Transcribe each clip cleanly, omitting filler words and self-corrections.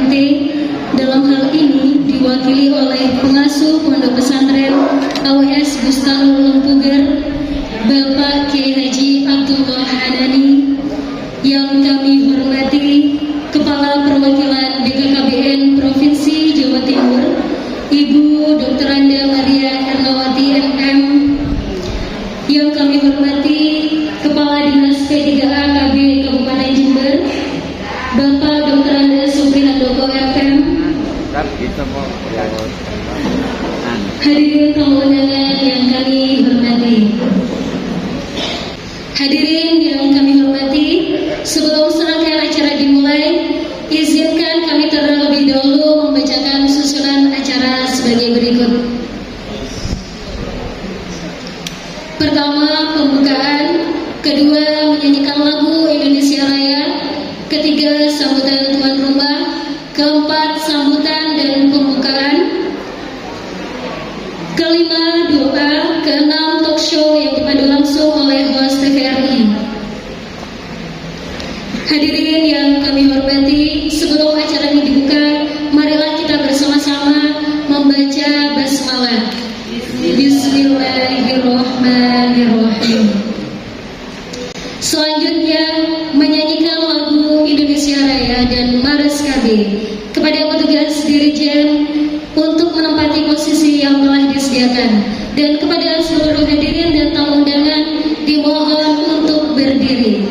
KMT dalam hal ini diwakili oleh pengasuh Pondok Pesantren AWS Bustanul Lempuger, Bapak Kiai Haji Abdullah Hanani, yang kami hormati Kepala Perwakilan BKKBN Provinsi Jawa Timur, Ibu Dr. Anda Maria Ernawati MM, yang kami hormati Kepala Dinas P3A KB Kabupaten Jember, Bapak Dr. Anda Supri Handoko FM, hadirin tamu undangan yang kami hormati. Hadirin yang kami hormati, sebelum serangkaian acara dimulai, izinkan kami terlebih dahulu membacakan susunan acara sebagai berikut. Pertama, pembukaan. Kedua, menyanyikan lagu Indonesia Raya. Ketiga, sambutan tuan rumah. Keempat, sambutan dan pembukaan. Kelima, doa. Keenam, talk show yang dipandu langsung oleh host TVRI. Hadirin yang kami hormati, sebelum acara ini dibuka, marilah kita bersama-sama membaca basmalah. Bismillahirrahmanirrahim. Selanjutnya, menyanyikan lagu Indonesia Raya dan Maras KB. Kepada petugas Dirjen untuk menempati posisi yang telah disediakan, dan kepada seluruh hadirin dan tamu undangan dimohon untuk berdiri.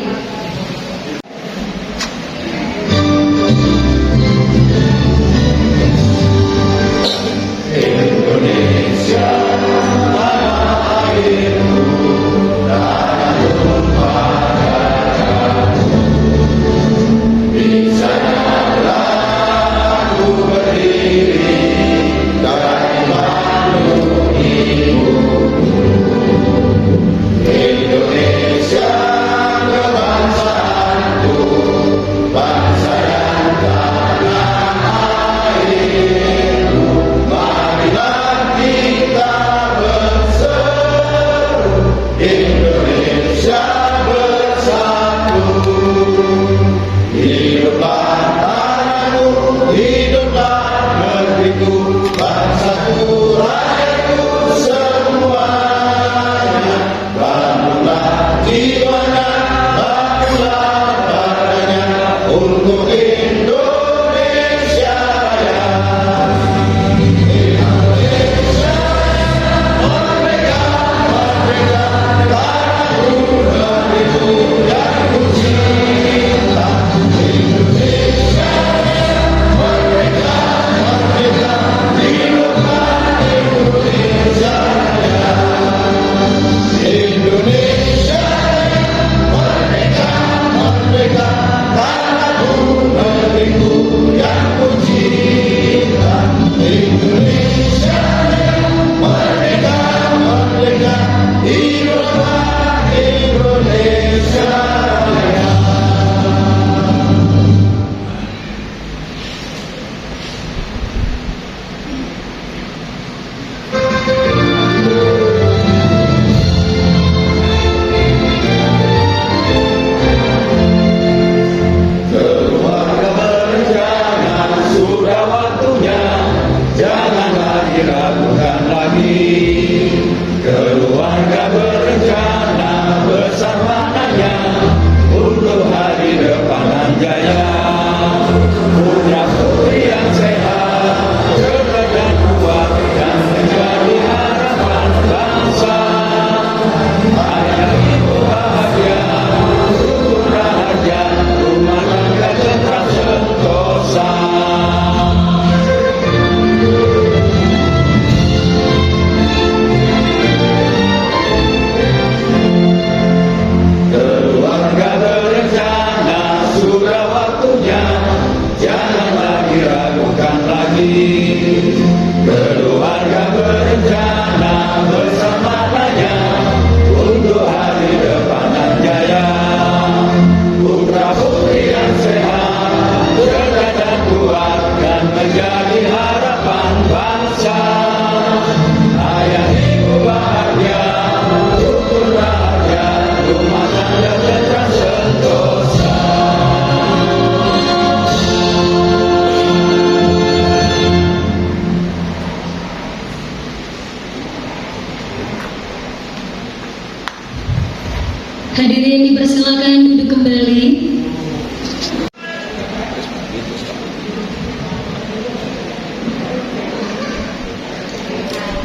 dipersilakan duduk kembali.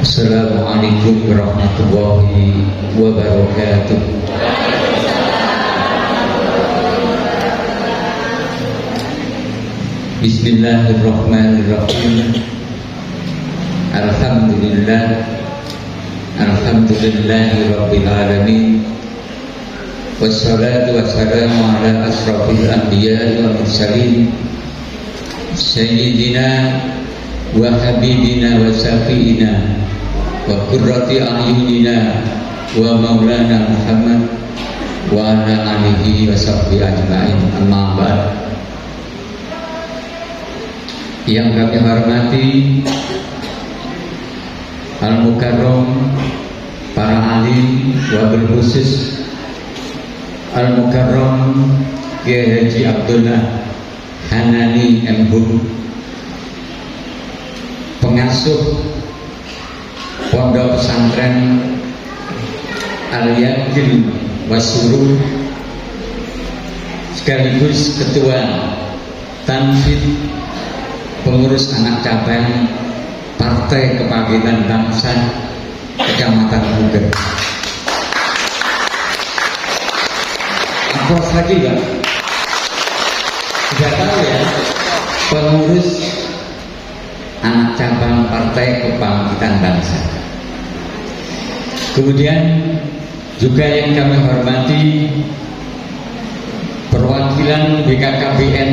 Assalamualaikum warahmatullahi wabarakatuh. Bismillahirrahmanirrahim. Alhamdulillahi rabbil alamin. Wassalatu wassalamu ala asrafil anbiya'i wal mursalin sayyidina wa habibina wa syafi'ina wa qurrati a'yunina wa maulana Muhammad wa ala alihi wa sahbihi ajma'in. Amma ba'd. Yang kami hormati Al-Mukarram, para alim, wabil khusus Al-Mukarram Kiai Haji Abdullah Hanani M.Hum, pengasuh Pondok Pesantren Al-Yakin Wasuru, sekaligus Ketua Tanfid pengurus anak cabang Partai Kebangkitan Bangsa Kecamatan Puger. Aplaus lagi Pak. Sudah tahu ya, pengurus anak cabang Partai Kebangkitan Bangsa. Kemudian juga yang kami hormati perwakilan BKKBN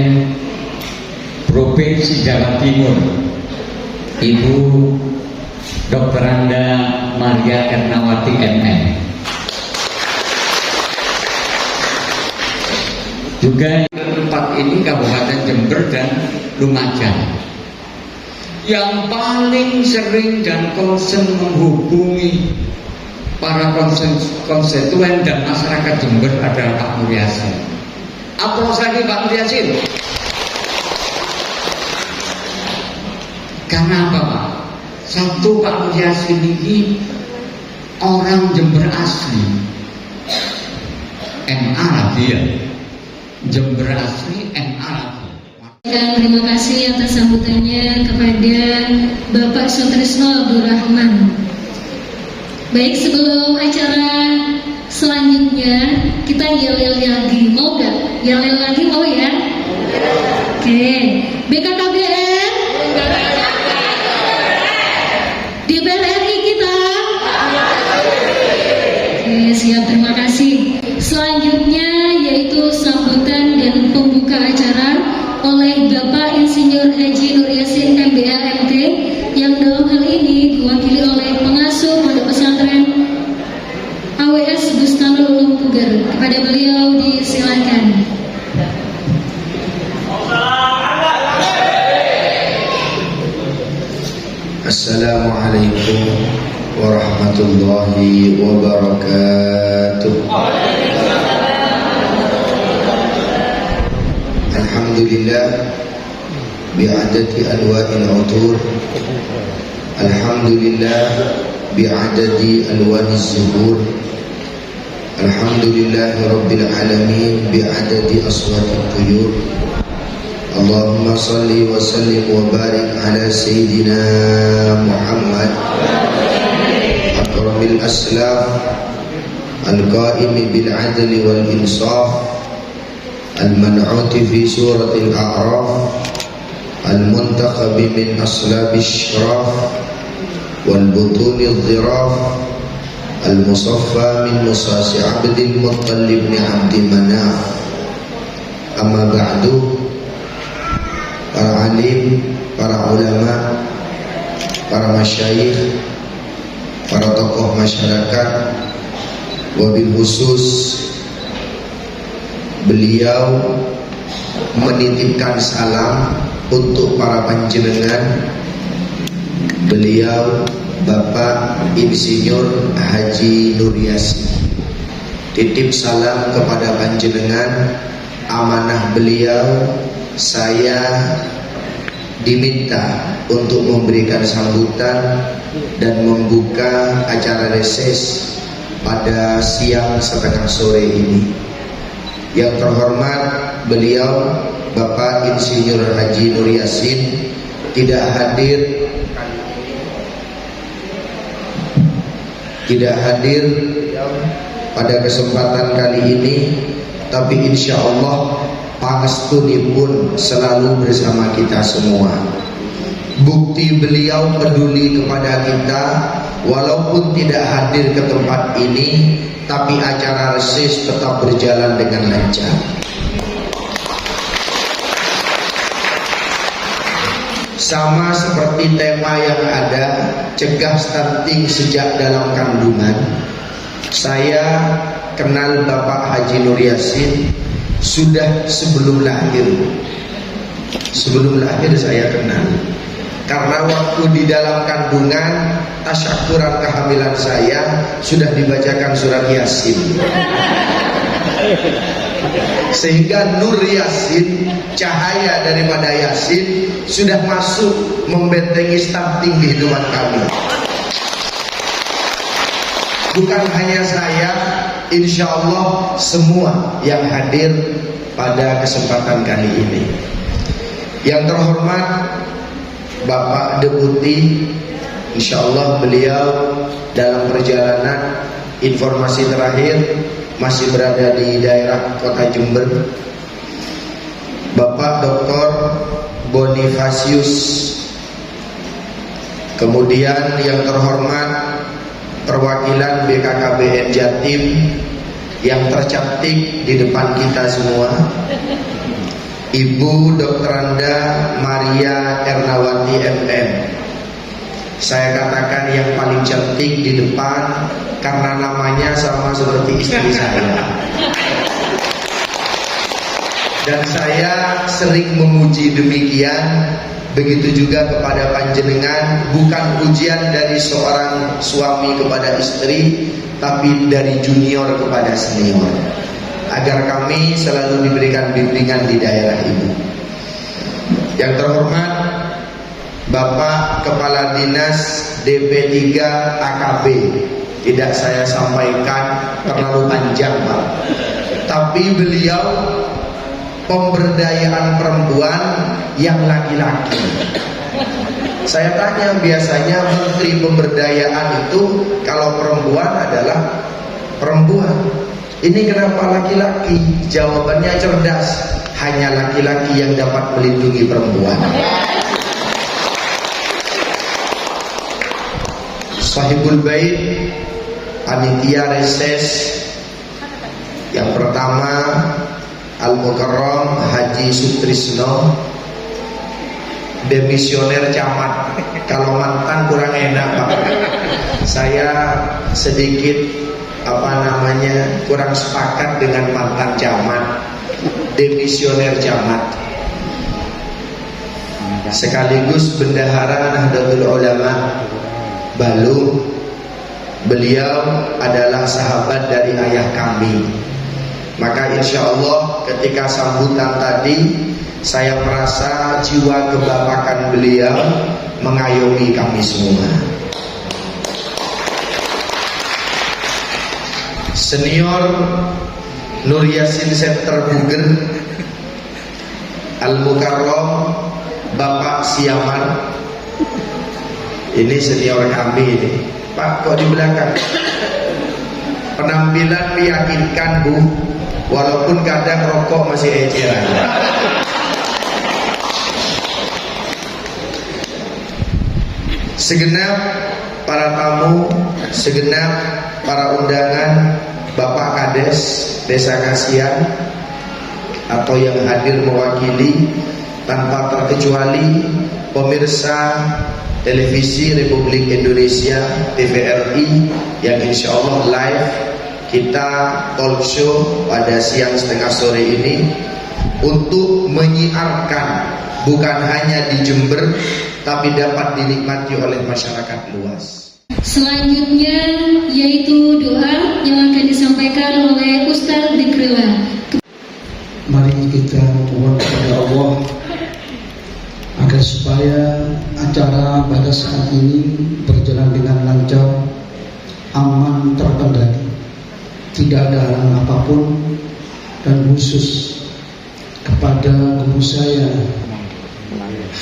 Provinsi Jawa Timur, Ibu Dr. Anda Maria Ernawati MM. Juga yang keempat ini Kabupaten Jember dan Lumajang, yang paling sering dan konsen menghubungi para konstituen dan masyarakat Jember adalah Pak Nur Yasin. Aplaus lagi Pak Nur Yasin. Karena apa Pak? Satu, Pak Nur Yasin ini orang Jember asli, MA lagi ya, Jember asli, MA lagi. Dan terima kasih atas sambutannya kepada Bapak Sutrisno Abdul Rahman. Baik, sebelum acara selanjutnya kita yel-yel lagi, mau gak? Yel-yel lagi mau ya? Oke, BKKBN DPR RI kita. Oke, siap, terima kasih. Selanjutnya yaitu sambutan dan pembuka acara oleh Bapak Insinyur Haji Nur Yasin MBA MT, yang dalam hal ini diwakili oleh pengasuh Pondok Pesantren AWS Bustanul Ulum Puger. Kepada beliau disilakan. Assalamualaikum warahmatullahi wabarakatuh. Alhamdulillah bi'adati anwa'il utur. Alhamdulillah bi'adadi alwaniz zuhur. Alhamdulillahi rabbil alamin bi'adadi aswatit tuyur. Allahumma salli wa sallim wa barik ala Sayyidina Muhammad akramil aslaf al-qaimi bil adli wal insaf al-man'uti fi suratil a'raf al-muntaqabi min aslabish syraf wal butunil dhiraf al-musaffa min musasi abdil muttalib ni abdi manaf. Amma ba'du, para alim, para ulama, para masyayikh, para tokoh masyarakat, wabil khusus beliau menitipkan salam untuk para panjenengan. Beliau Bapak Insinyur Haji Nur Yasin titip salam kepada panjenengan. Amanah beliau, saya diminta untuk memberikan sambutan dan membuka acara reses pada siang setengah sore ini. Yang terhormat beliau Bapak Insinyur Haji Nur Yassin tidak hadir pada kesempatan kali ini, tapi insya Allah pangestunipun selalu bersama kita semua. Bukti beliau peduli kepada kita, walaupun tidak hadir ke tempat ini, tapi acara reses tetap berjalan dengan lancar. Sama seperti tema yang ada, cegah stunting sejak dalam kandungan. Saya kenal Bapak Haji Nur Yassin sudah sebelum lahir. Sebelum lahir saya kenal. Karena waktu di dalam kandungan, tasyakuran kehamilan saya sudah dibacakan surat Yasin. Sehingga Nur Yasin, cahaya daripada Yasin, sudah masuk membentengi stunting di kehidupan kami. Bukan hanya saya, insya Allah semua yang hadir pada kesempatan kali ini. Yang terhormat Bapak Deputi, insya Allah beliau dalam perjalanan, informasi terakhir masih berada di daerah kota Jember. Bapak Dr. Bonifasius, kemudian yang terhormat perwakilan BKKBN Jatim yang tercantik di depan kita semua, Ibu Dr. Anda Maria Ernawati MM. Saya katakan yang paling cantik di depan karena namanya sama seperti istri saya. Dan saya sering memuji demikian. Begitu juga kepada panjenengan, bukan ujian dari seorang suami kepada istri, tapi dari junior kepada senior, agar kami selalu diberikan bimbingan di daerah ini. Yang terhormat Bapak Kepala Dinas DP3 AKB, tidak saya sampaikan terlalu panjang Pak, tapi beliau pemberdayaan perempuan yang laki-laki. Saya tanya, biasanya menteri pemberdayaan itu kalau perempuan adalah perempuan, ini kenapa laki-laki? Jawabannya cerdas, hanya laki-laki yang dapat melindungi perempuan. Sahibul Bait, panitia reses yang pertama Al-Mukarram Haji Sutrisno, demisioner camat. Kalau mantan kurang enak Pak, saya sedikit kurang sepakat dengan mantan camat, demisioner camat, sekaligus bendahara Nahdlatul Ulama Balu. Beliau adalah sahabat dari ayah kami. Maka insya Allah ketika sambutan tadi, saya merasa jiwa kebapakan beliau mengayomi kami semua. Senior Nur Yassin Center Buger, Al-Mukarram Bapak Siaman, ini senior kami ini. Pak, kok di belakang? Penampilan meyakinkan Bu, walaupun kadang rokok masih eceran. Segenap para tamu, segenap para undangan, Bapak Kades Desa Kasihan atau yang hadir mewakili, tanpa terkecuali pemirsa Televisi Republik Indonesia TVRI yang insya Allah live kita talk show pada siang setengah sore ini untuk menyiarkan bukan hanya di Jember tapi dapat dinikmati oleh masyarakat luas. Selanjutnya yaitu doa yang akan disampaikan oleh Ustaz Dzikrullah. Mari kita mohon kepada Allah agar supaya acara pada saat ini berjalan dengan lancar, aman, terkendali, tidak ada halangan apapun, dan khusus kepada guru saya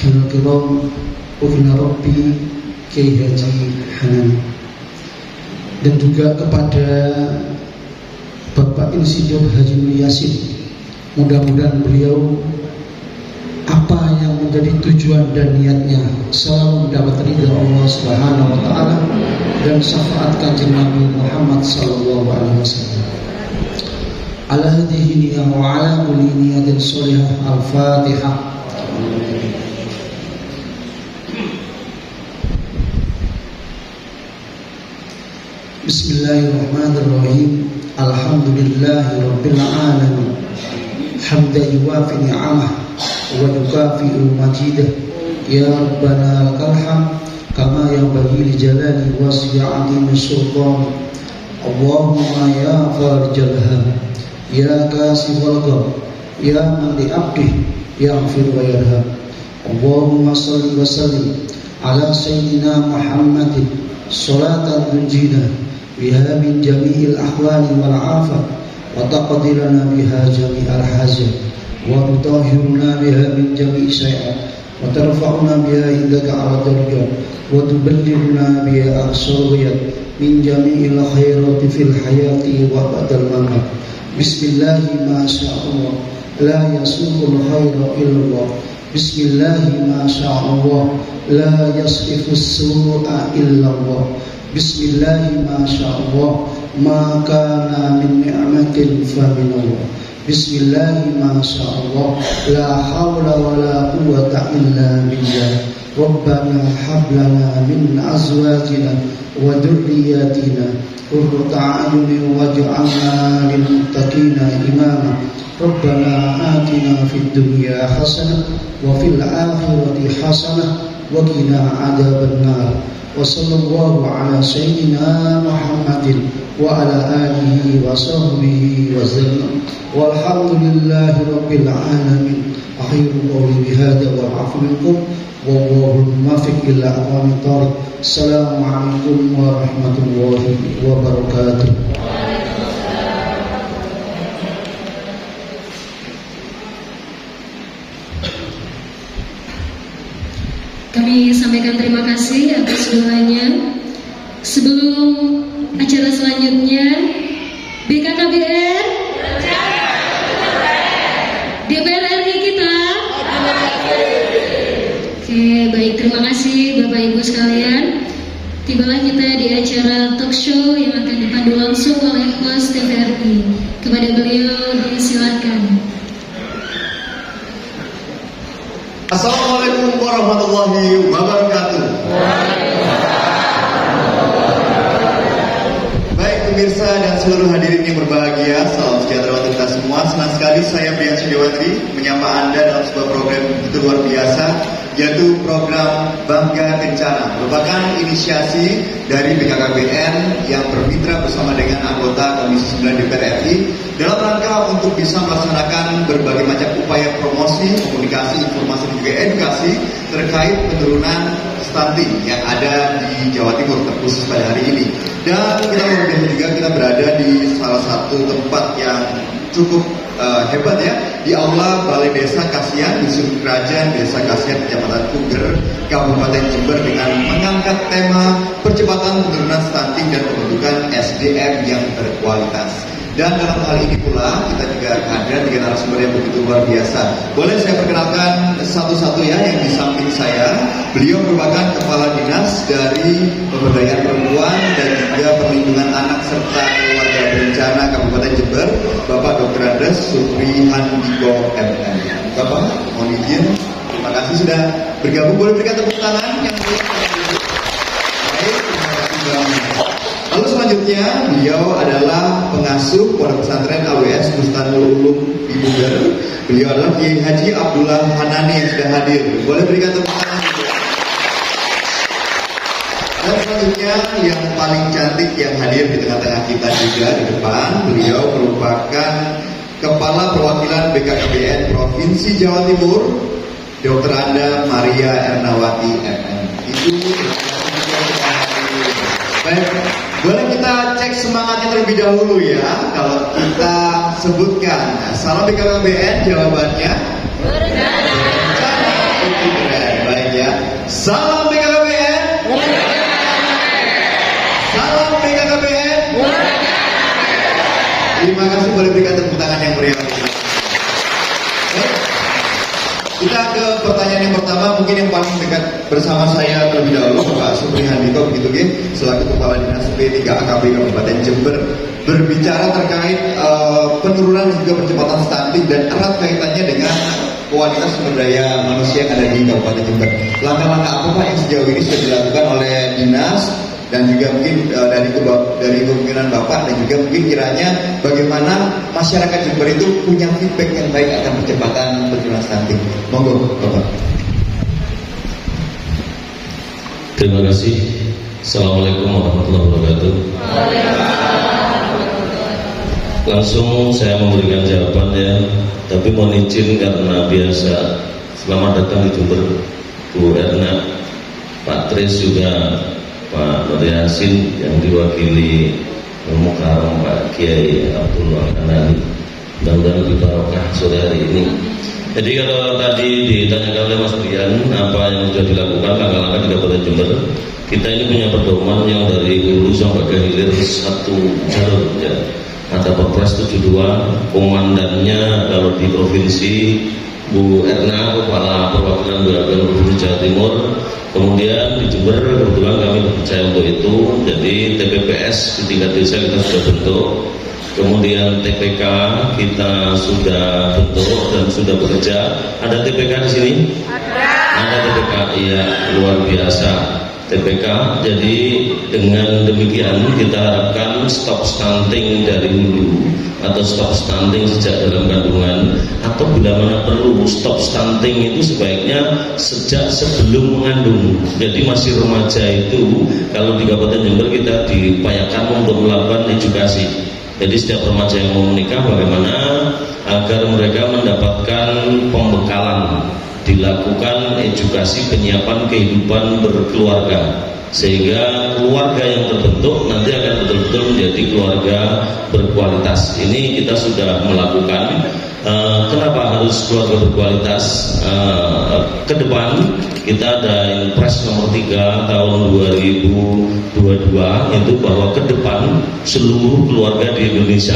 Al-Kiram Ukhna Rabbi Kiai Haji Hanani, dan juga kepada Bapak Insinyur Haji Nur Yasin. Mudah-mudahan beliau apa yang menjadi tujuan dan niatnya selalu mendapat ridha Allah Subhanahu wa taala dan syafaat Kanjeng Nabi Muhammad sallallahu alaihi wasallam. Ala hadhihi niyya wa ala kulli niyatin shalihah. Al-Fatihah. Bismillahirrahmanirrahim. Alhamdulillahi rabbil alamin. Hamdan yuwafi ni'amah wa yukafi'u majidah. Ya Rabbana lakal hamd kama yanbaghi li jalali wa siya'ati sultan. Allahumma ya farjal ham, ya kasifal gham, ya man li abdih yaghfir wa yarham. Allahumma salli wa sallim ala sayyidina Muhammadin salatan tunjina biha min jami'il ahwali wal afat wa taqdirana biha jami'al hajat wa tutahhiruna biha min jami'i syai'at wa tarfa'una biha indaka 'ala darajat wa tuballighuna biha aqsal ghayat min jami'il khairati fil hayati wa ba'dal mamat. Bismillahi ma sya'allah la yasuqul khaira illallah. Bismillahi ma sya'allah la yasrifus su'a illallah. Bismillahi ma sya'allah ma kana min ni'matin fa minallah. Bismillahi ma sya'allah la hawla wa la quwwata illa billah. Rabbana hab lana min azwajina wa dhurriyyatina qurrata a'yunin waj'alna lil muttaqina imama. Rabbana atina fid dunya hasanah wa fil akhirati hasanah wa qina adzabannar. Wa sallallahu ala sayyidina Muhammadin wa ala alihi wa sahbihi wa sallam. Walhamdulillahi rabbil alamin. Akhiru qawli bihadza wal 'afwu minkum wallahu muwaffiq ila aqwamit thariq. Assalamualaikum warahmatullahi wabarakatuh. Kami sampaikan terima kasih atas doanya. Sebelum acara selanjutnya, BKKBN, DPR RI kita. Oke, baik, terima kasih Bapak Ibu sekalian. Tibalah kita di acara talk show yang akan dipandu langsung oleh host TVRI. Kepada beliau disilakan. Assalamualaikum warahmatullahi wabarakatuh. Baik pemirsa dan seluruh hadirin yang berbahagia, salam sejahtera untuk kita semua. Senang sekali saya Brian Sudiawatri menyapa Anda dalam sebuah program begitu luar biasa, yaitu program Bangga Kencana, merupakan inisiasi dari BKKBN yang bermitra bersama dengan anggota Komisi 9 DPR RI dalam rangka untuk bisa melaksanakan berbagai macam upaya promosi, komunikasi, informasi dan juga edukasi terkait penurunan stunting yang ada di Jawa Timur terkhusus pada hari ini. Dan kita luar biasa juga kita berada di salah satu tempat yang cukup hebat ya, di Aula Balai Desa Kasihan, Dusun Kerajaan Desa Kasihan, Kecamatan Puger, Kabupaten Jember, dengan mengangkat tema percepatan penurunan stunting dan pembentukan SDM yang berkualitas. Dan dalam hal ini pula kita juga ada tiga narasumber yang begitu luar biasa. Boleh saya perkenalkan satu-satu ya, yang di samping saya. Beliau merupakan Kepala Dinas dari Pemberdayaan Perempuan dan juga Perlindungan Anak serta Keluarga Berencana Kabupaten Jember, Bapak Dr. Andes Supri Handiko MM. Bapak, mohon izin, terima kasih sudah bergabung. Boleh berikan tepuk tangan yang baik, terima kasih banyak. Lalu selanjutnya beliau adalah pengasuh Pondok Pesantren AWS Bustanul Ulum di Puger. Beliau adalah Kiai Haji Abdullah Hanani yang sudah hadir. Boleh berikan tepuk tangan juga. Dan selanjutnya yang paling cantik yang hadir di tengah-tengah kita juga di depan, beliau merupakan Kepala Perwakilan BKKBN Provinsi Jawa Timur, Dr. Anda Maria Ernawati MM. Itu baik. Boleh kita cek semangatnya terlebih terlebih dahulu ya. Kalau kita sebutkan salam BKKBN, jawabannya berencana. Itu keren, baik ya. Salam BKKBN. Salam BKKBN. Terima kasih, boleh berikan tepuk tangan yang meriah. Kita ke pertanyaan yang pertama, mungkin yang paling dekat bersama saya terlebih dahulu, Pak Supri Handiko, begitu kan, selaku Kepala Dinas P3 AKP Kabupaten Jember, berbicara terkait penurunan dan juga percepatan stunting dan erat kaitannya dengan kualitas sumber daya manusia yang ada di Kabupaten Jember. Langkah-langkah apa Pak yang sejauh ini sudah dilakukan oleh dinas dan juga mungkin dari kepemimpinan Bapak, dan juga mungkin kiranya bagaimana masyarakat Jember itu punya feedback yang baik akan percepatan penurunan stunting. Monggo Bapak. Terima kasih. Assalamualaikum warahmatullahi wabarakatuh. Langsung saya memberikan jawaban ya, tapi mohon izin karena biasa. Selamat datang di Jember, Bu Erna, Pak Tris, juga Pak Nur Yasin yang diwakili Mukarram Pak Kiai Abdullah Kanani. Mudah-mudahan lebih barokah sore hari ini. Jadi kalau tadi ditanyakan oleh Mas Brian apa yang sudah dilakukan langkah-langkah di Kabupaten Jember, kita ini punya pedoman yang dari hulu sampai ke hilir satu jalur ya. Ada Perpres 72, komandannya kalau di provinsi Bu Erna, Kepala Perwakilan BKKBN Provinsi Jawa Timur. Kemudian di Jember kebetulan kami percaya untuk itu, jadi TPPS di tingkat desa kita sudah bentuk. Kemudian TPK kita sudah bentuk dan sudah bekerja. Ada TPK di sini? Ada TPK, iya, luar biasa TPK. Jadi dengan demikian kita harapkan stop stunting dari hulu atau stop stunting sejak dalam kandungan, atau bila mana perlu stop stunting itu sebaiknya sejak sebelum mengandung. Jadi masih remaja itu kalau di Kabupaten Jember kita diupayakan untuk melakukan edukasi. Jadi setiap remaja yang mau menikah bagaimana agar mereka mendapatkan pembekalan, dilakukan edukasi penyiapan kehidupan berkeluarga, sehingga keluarga yang terbentuk nanti akan betul-betul menjadi keluarga berkualitas. Ini kita sudah melakukan. Kenapa harus keluarga berkualitas? Ke depan kita ada Impres nomor 3 tahun 2022, itu bahwa ke depan seluruh keluarga di Indonesia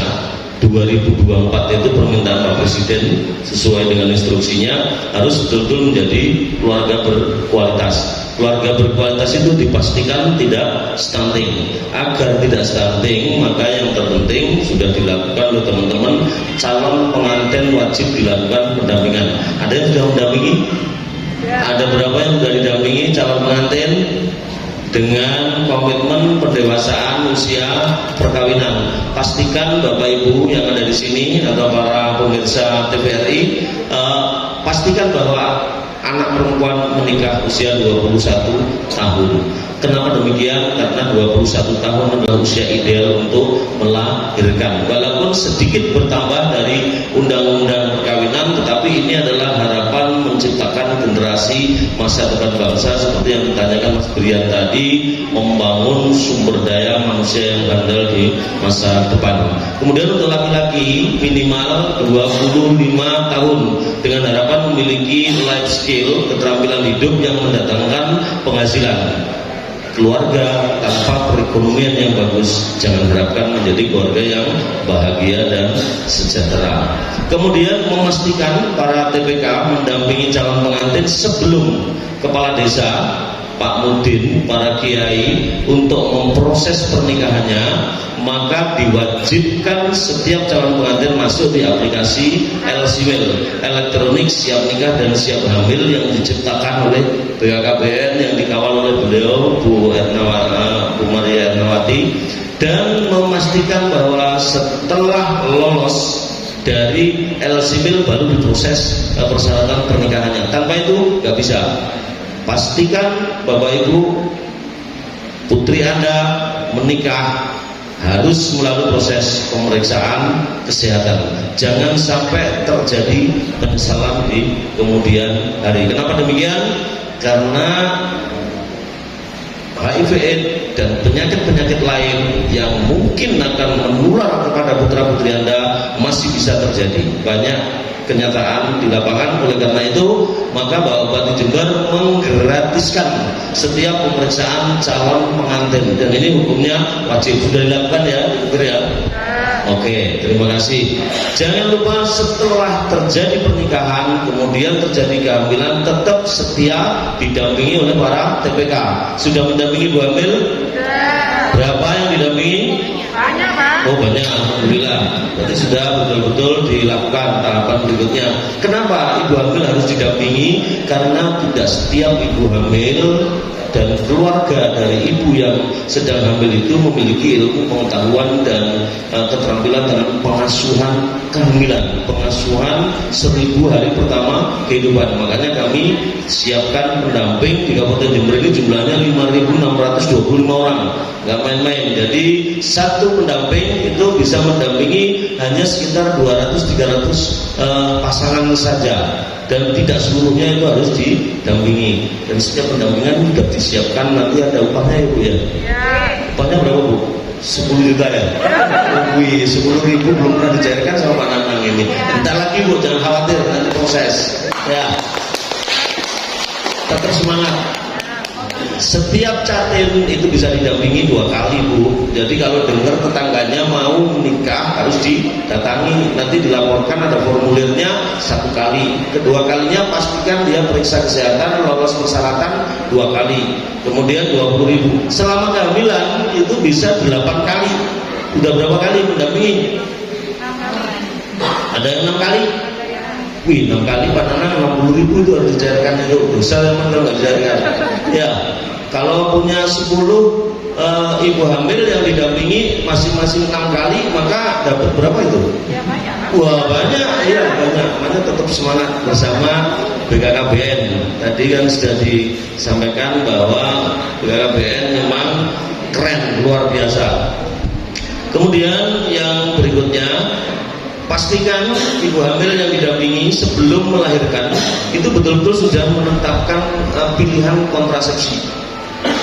2024 itu permintaan Pak Presiden sesuai dengan instruksinya harus betul-betul menjadi keluarga berkualitas. Keluarga berkualitas itu dipastikan tidak stunting. Agar tidak stunting, maka yang terpenting sudah dilakukan oleh teman-teman, calon pengantin wajib dilakukan pendampingan. Ada yang sudah mendampingi? Ada berapa yang sudah didampingi calon pengantin? Dengan komitmen pendewasaan usia perkawinan. Pastikan Bapak Ibu yang ada di sini atau para pemirsa TVRI, pastikan bahwa anak perempuan menikah usia 21 tahun. Kenapa demikian? Karena 21 tahun adalah usia ideal untuk melahirkan. Walaupun sedikit bertambah dari undang-undang perkawinan, tetapi ini adalah harapan menciptakan generasi masa depan bangsa seperti yang ditanyakan Mas Brian tadi, membangun sumber daya manusia yang handal di masa depan. Kemudian untuk laki-laki minimal 25 tahun dengan harapan memiliki life skill, keterampilan hidup yang mendatangkan penghasilan. Keluarga tanpa perekonomian yang bagus jangan harapkan menjadi keluarga yang bahagia dan sejahtera. Kemudian memastikan para TPK mendampingi calon pengantin sebelum kepala desa, Pak Mudin, para kiai untuk memproses pernikahannya. Maka diwajibkan setiap calon pengantin masuk di aplikasi LSIMIL, elektronik siap nikah dan siap hamil, yang diciptakan oleh BKKBN yang dikawal oleh beliau Bu Maria Ernawati, dan memastikan bahwa setelah lolos dari LSIMIL baru diproses persyaratan pernikahannya. Tanpa itu nggak bisa. Pastikan Bapak Ibu putri Anda menikah harus melalui proses pemeriksaan kesehatan. Jangan sampai terjadi penyesalan di kemudian hari. Kenapa demikian? Karena HIV/AIDS dan penyakit-penyakit lain yang mungkin akan menular kepada putra-putri Anda masih bisa terjadi. Banyak kenyataan di lapangan. Oleh karena itu, maka Bapak Bupati Jember menggratiskan setiap pemeriksaan calon pengantin, dan ini hukumnya wajib. Sudah dilakukan ya, Jember ya? Oke, terima kasih. Jangan lupa setelah terjadi pernikahan, kemudian terjadi kehamilan, tetap setia didampingi oleh para TPK. Sudah mendampingi ibu hamil? Berapa yang didampingi? Banyak, Pak. Oh banyak, alhamdulillah. Berarti sudah betul-betul dilakukan tahapan berikutnya. Kenapa ibu hamil harus didampingi? Karena tidak setiap ibu hamil dan keluarga dari ibu yang sedang hamil itu memiliki ilmu pengetahuan dan keterampilan dalam pengasuhan kehamilan, pengasuhan 1000 hari pertama kehidupan. Makanya kami siapkan pendamping di Kabupaten Jember ini jumlahnya 5.625 orang, nggak main-main. Jadi satu pendamping itu bisa mendampingi hanya sekitar 200-300 pasangan saja, dan tidak seluruhnya itu harus didampingi. Dan setiap pendampingan sudah disiapkan, nanti ada upahnya ya Bu ya? Upahnya berapa Bu? 10 juta ya? Wih, 10.000 belum pernah dicairkan sama Pak Nanang ini. Bentar lagi Bu, jangan khawatir, nanti proses ya. Tetap semangat. Setiap catin itu bisa didampingi 2 kali Bu. Jadi kalau dengar tetangganya mau menikah harus didatangi, nanti dilaporkan, ada formulirnya 1 kali. Kedua kalinya pastikan dia periksa kesehatan, lolos persyaratan 2 kali. Kemudian 20.000. Selama kehamilan itu bisa 8 kali. Udah berapa kali mendampingi? Ada yang 6 kali? Wih, 6 kali Pak Nanang 60.000 itu harus dicairkan itu. Dosa memang kalau nggak dicairkan. Ya, kalau punya 10 ibu hamil yang didampingi masing-masing 6 kali, maka dapat berapa itu? Ya banyak. Wah banyak, iya banyak. Makanya tetap semangat bersama BKKBN. Tadi kan sudah disampaikan bahwa BKKBN memang keren, luar biasa. Kemudian yang berikutnya, pastikan ibu hamil yang didampingi sebelum melahirkan itu betul-betul sudah menetapkan pilihan kontrasepsi.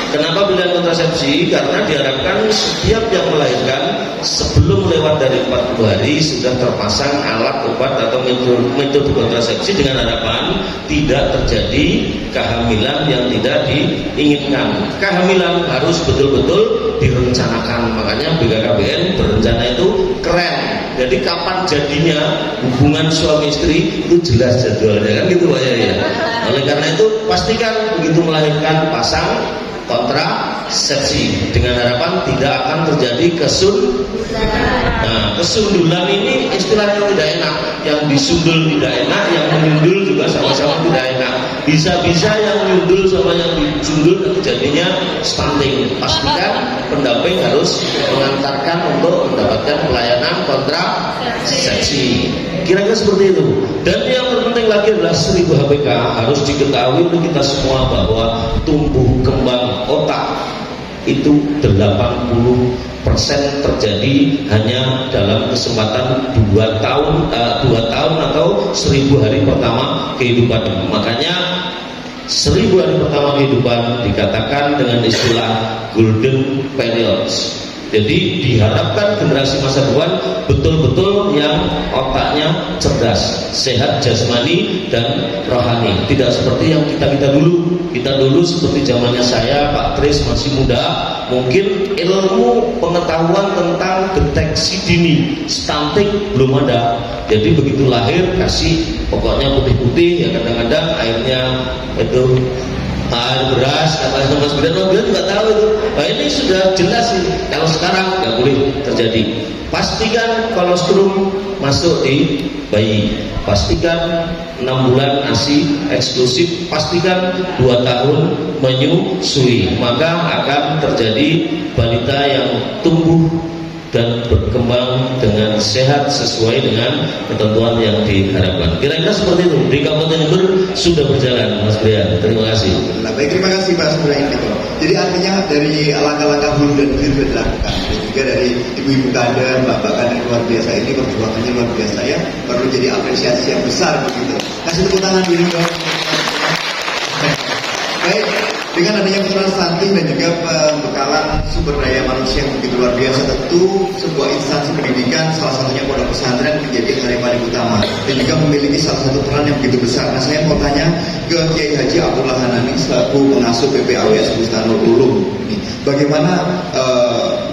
Kenapa pilihan kontrasepsi? Karena diharapkan setiap yang melahirkan sebelum lewat dari 40 hari sudah terpasang alat, obat atau metode kontrasepsi, dengan harapan tidak terjadi kehamilan yang tidak diinginkan. Kehamilan harus betul-betul direncanakan. Makanya BKKBN berencana itu keren. Jadi kapan jadinya hubungan suami istri itu jelas jadwalnya, kan gitu Pak ya. Oleh karena itu pastikan begitu melahirkan pasang kontrasepsi, dengan harapan tidak akan terjadi Nah, kesundulan ini istilah yang tidak enak. Yang disundul tidak enak, yang menyundul juga sama-sama tidak enak. Bisa-bisa yang menyundul sama yang disundul jadinya stunting. Pastikan pendamping harus mengantarkan untuk mendapatkan pelayanan kontrasepsi. Kira-kira seperti itu. Dan yang terpenting lagi adalah 1000 HPK. Harus diketahui untuk kita semua bahwa tumbuh kembang otak itu 80% terjadi hanya dalam kesempatan 2 tahun atau 1000 hari pertama kehidupan. Makanya 1000 hari pertama kehidupan dikatakan dengan istilah golden periods. Jadi diharapkan generasi masa depan betul-betul yang otaknya cerdas, sehat jasmani dan rohani. Tidak seperti yang kita dulu. Kita dulu seperti zamannya saya, Pak Tris masih muda, mungkin ilmu pengetahuan tentang deteksi dini stunting belum ada. Jadi begitu lahir kasih pokoknya putih-putih, ya kadang-kadang airnya itu air beras, kata Mas Bidan juga tahu itu. Nah ini sudah jelas sih. Kalau sekarang nggak boleh terjadi. Pastikan kolostrum masuk di bayi. Pastikan 6 bulan ASI eksklusif. Pastikan 2 tahun menyusui. Maka akan terjadi balita yang tumbuh dan berkembang dengan sehat sesuai dengan ketentuan yang diharapkan. Kira-kira seperti itu. Di Kabupaten Jember sudah berjalan, Mas Brian. Terima kasih. Nah, baik, terima kasih Pak Subrain gitu. Jadi artinya dari langkah-langkah hulu dan hilir sudah dilakukan, dan juga dari ibu-ibu kader, bapak kader luar biasa ini perjuangannya luar biasa ya, perlu jadi apresiasi yang besar begitu. Kasih tepuk tangan dulu dong. Baik, Dengan adanya pesanan stunting dan juga pembekalan sumber daya manusia yang begitu luar biasa, tentu sebuah instansi pendidikan, salah satunya pondok pesantren, menjadi hal yang paling utama dan juga memiliki salah satu peran yang begitu besar. Nah, saya mau tanya ke Kiai Haji Abdullah Hanani selaku pengasuh PPAWS Bustanul Ulum ini, bagaimana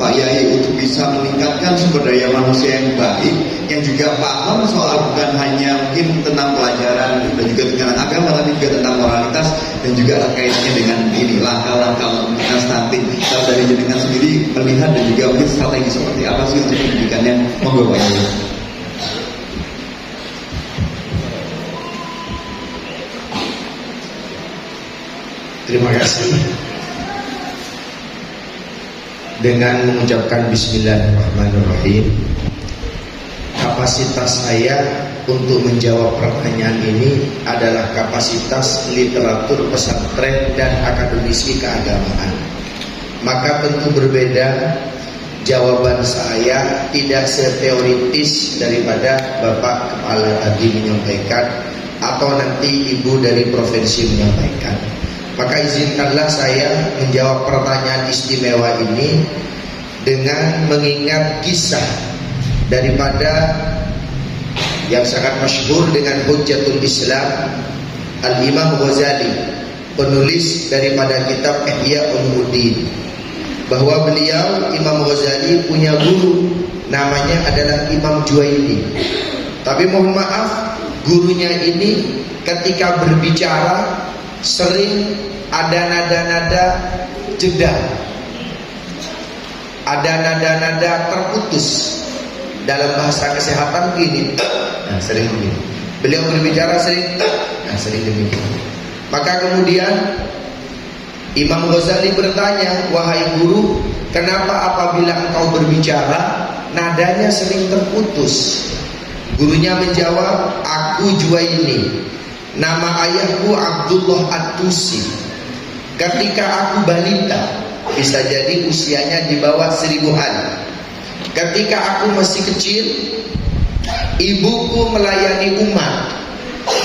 Pak Yai untuk bisa meningkatkan sumber daya manusia yang baik, yang juga paham soal bukan hanya mungkin tentang pelajaran dan juga tentang agama, tapi juga tentang moralitas dan juga kaitannya dengan ini langkah-langkah untuk menekan stunting. Kalau dari jenengan sendiri melihat dan juga mungkin strategi seperti apa sih untuk pendidikannya, monggo Pak Yai. Terima kasih. Dengan mengucapkan Bismillahirrahmanirrahim, kapasitas saya untuk menjawab pertanyaan ini adalah kapasitas literatur pesantren dan akademisi keagamaan. Maka tentu berbeda jawaban saya, tidak seteoritis daripada Bapak Kepala tadi menyampaikan atau nanti Ibu dari provinsi menyampaikan. Maka izinkanlah saya menjawab pertanyaan istimewa ini dengan mengingat kisah daripada yang sangat masyhur dengan Hujjatul Islam, Al-Imam Ghazali, penulis daripada kitab Ihya Ulumuddin, bahwa beliau Imam Ghazali punya guru namanya adalah Imam Juwaini. Tapi mohon maaf, gurunya ini ketika berbicara sering ada nada-nada jeda, ada nada-nada terputus. Dalam bahasa kesehatan gini, nah sering begini. Beliau berbicara sering, nah sering demikian. Maka kemudian Imam Ghazali bertanya, wahai guru, kenapa apabila engkau berbicara nadanya sering terputus? Gurunya menjawab, aku Juwaini, nama ayahku Abdullah At-Tusi. Ketika aku balita, bisa jadi usianya di bawah 1000-an. Ketika aku masih kecil, ibuku melayani umat,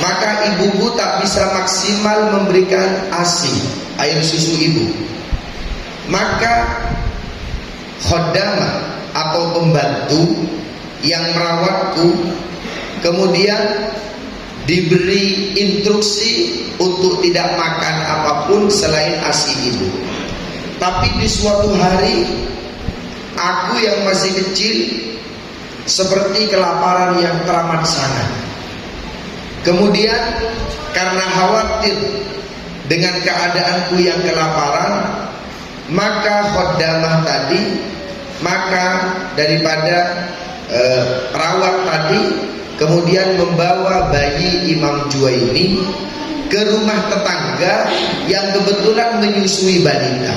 maka ibuku tak bisa maksimal memberikan ASI, air susu ibu. Maka khodamah atau pembantu yang merawatku kemudian diberi instruksi untuk tidak makan apapun selain ASI ibu. Tapi di suatu hari, aku yang masih kecil seperti kelaparan yang teramat sangat. Kemudian karena khawatir dengan keadaanku yang kelaparan, maka khodamah tadi, maka daripada perawat tadi kemudian membawa bayi Imam Juwaini ke rumah tetangga yang kebetulan menyusui balita.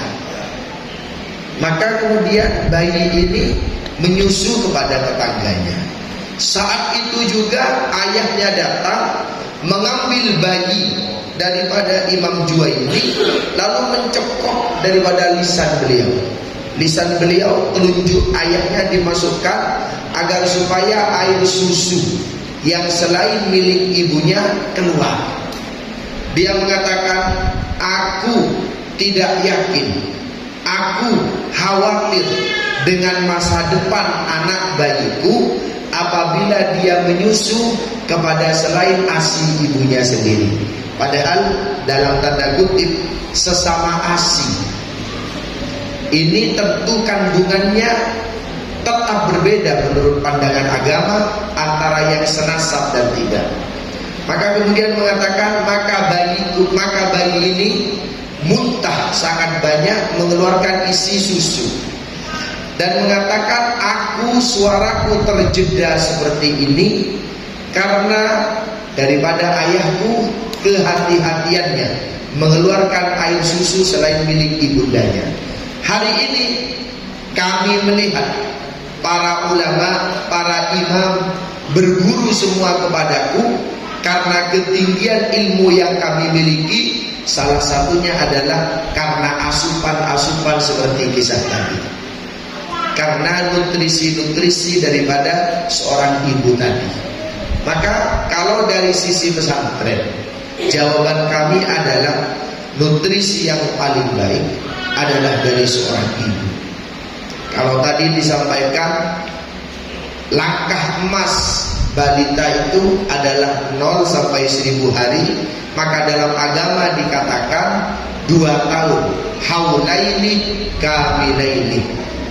Maka kemudian bayi ini menyusu kepada tetangganya. Saat itu juga ayahnya datang mengambil bayi daripada Imam Juwaini, lalu mencekok daripada lisan beliau. Lisan beliau, telunjuk ayahnya dimasukkan agar supaya air susu yang selain milik ibunya keluar. Dia mengatakan, aku tidak yakin, aku khawatir dengan masa depan anak bayiku apabila dia menyusu kepada selain ASI ibunya sendiri. Padahal dalam tanda kutip sesama ASI ini tentu kandungannya tetap berbeda menurut pandangan agama antara yang senasab dan tidak. Maka kemudian mengatakan, maka bayi ini muntah sangat banyak, mengeluarkan isi susu, dan mengatakan, aku suaraku terjeda seperti ini karena daripada ayahku kehati-hatiannya mengeluarkan air susu selain milik ibundanya. Hari ini kami melihat para ulama, para imam berguru semua kepadaku karena ketinggian ilmu yang kami miliki. Salah satunya adalah karena asupan-asupan seperti kisah tadi, karena nutrisi-nutrisi daripada seorang ibu tadi. Maka kalau dari sisi pesantren, jawaban kami adalah nutrisi yang paling baik adalah dari seorang ibu. Kalau tadi disampaikan langkah emas balita itu adalah 0 sampai 1000 hari, maka dalam agama dikatakan 2 tahun, haulaini kamilaini,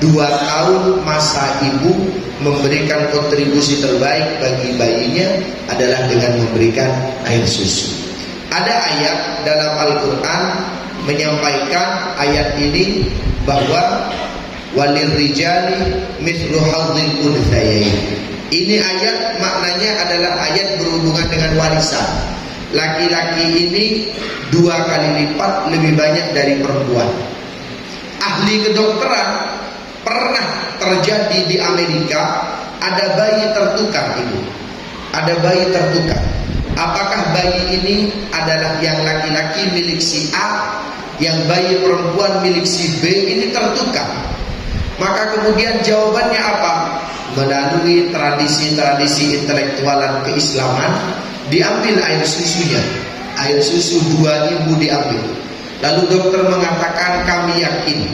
2 tahun masa ibu memberikan kontribusi terbaik bagi bayinya adalah dengan memberikan air susu. Ada ayat dalam Al-Quran menyampaikan ayat ini bahwa walil rijali mithlu hadzil unthayain. Ini ayat maknanya adalah ayat berhubungan dengan warisan. Laki-laki ini 2 kali lipat lebih banyak dari perempuan. Ahli kedokteran pernah terjadi di Amerika, ada bayi tertukar ibu. Ada bayi tertukar. Apakah bayi ini adalah yang laki-laki milik si A, yang bayi perempuan milik si B? Ini tertukar. Maka kemudian jawabannya apa? Melalui tradisi-tradisi intelektualan keislaman, diambil air susunya. Air susu 2 ibu diambil. Lalu dokter mengatakan, kami yakin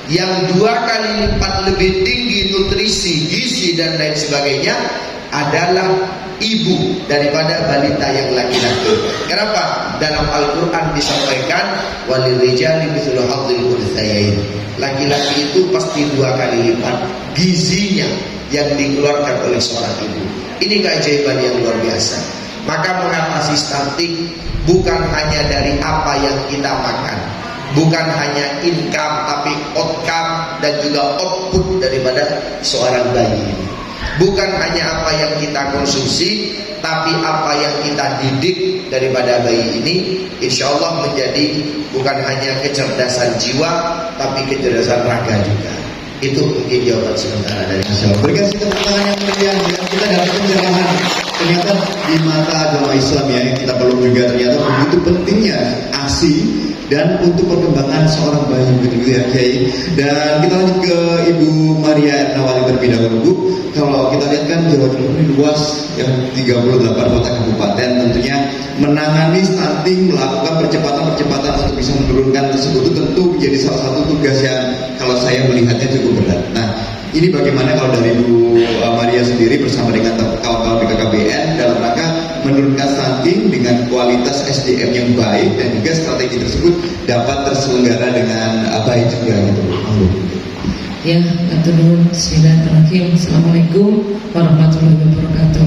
yang 2 kali lipat lebih tinggi nutrisi, gizi dan lain sebagainya adalah ibu daripada balita yang laki-laki. Kenapa? Dalam Al-Quran disampaikan walil rijali mithlu hadzil unthayain. Laki-laki itu pasti 2 kali lipat gizinya yang dikeluarkan oleh seorang ibu. Ini keajaiban yang luar biasa. Maka mengatasi stunting bukan hanya dari apa yang kita makan, bukan hanya income, tapi outcome dan juga output daripada seorang bayi ini. Bukan hanya apa yang kita konsumsi, tapi apa yang kita didik daripada bayi ini, insya Allah menjadi bukan hanya kecerdasan jiwa, tapi kecerdasan raga juga. Itu mungkin jawaban sementara dari saya. Berikan tepuk tangan yang meriah dan kita dapat pencerahan. Ternyata di mata agama Islam ya, yang kita perlu juga ternyata begitu pentingnya ASI dan untuk perkembangan seorang bayi begitu ya Kiai. Dan kita lanjut ke Ibu Maria Nawali terlebih dahulu Bu. Kalau kita lihat kan Jawa Timur ini luas yang 38 kota kabupaten, tentunya menangani stunting, melakukan percepatan untuk bisa menurunkan tersebut itu tentu menjadi salah satu tugas yang kalau saya melihatnya cukup berat. Nah, ini bagaimana kalau dari Bu Maria sendiri bersama dengan kawan-kawan BKKBN dalam rangka menurunkan stunting dengan kualitas SDM yang baik dan juga strategi tersebut dapat terselenggara dengan baik juga gitu. Ya, atur bismillahirrahmanirrahim. Assalamualaikum warahmatullahi wabarakatuh.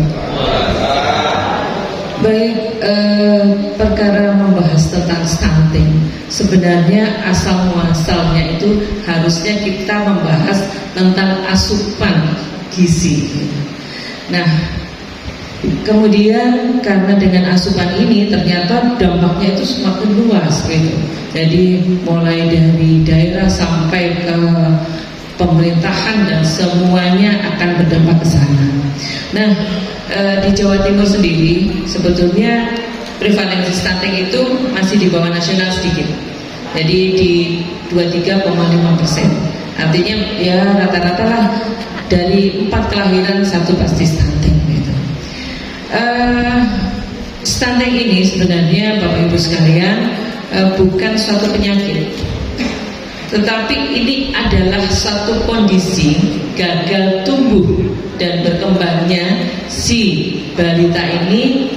Baik, perkara membahas tentang stunting, sebenarnya asal muasalnya itu harusnya kita membahas tentang asupan gizi. Nah, kemudian karena dengan asupan ini ternyata dampaknya itu semakin luas gitu. Jadi mulai dari daerah sampai ke pemerintahan dan semuanya akan berdampak ke sana. Nah, di Jawa Timur sendiri sebetulnya prevalensi stunting itu masih di bawah nasional sedikit. Jadi di 23,5%. Artinya ya rata-rata lah dari 4 kelahiran 1 pasti stunting gitu. Stunting ini sebenarnya Bapak Ibu sekalian bukan suatu penyakit, tetapi ini adalah satu kondisi gagal tumbuh dan berkembangnya si balita ini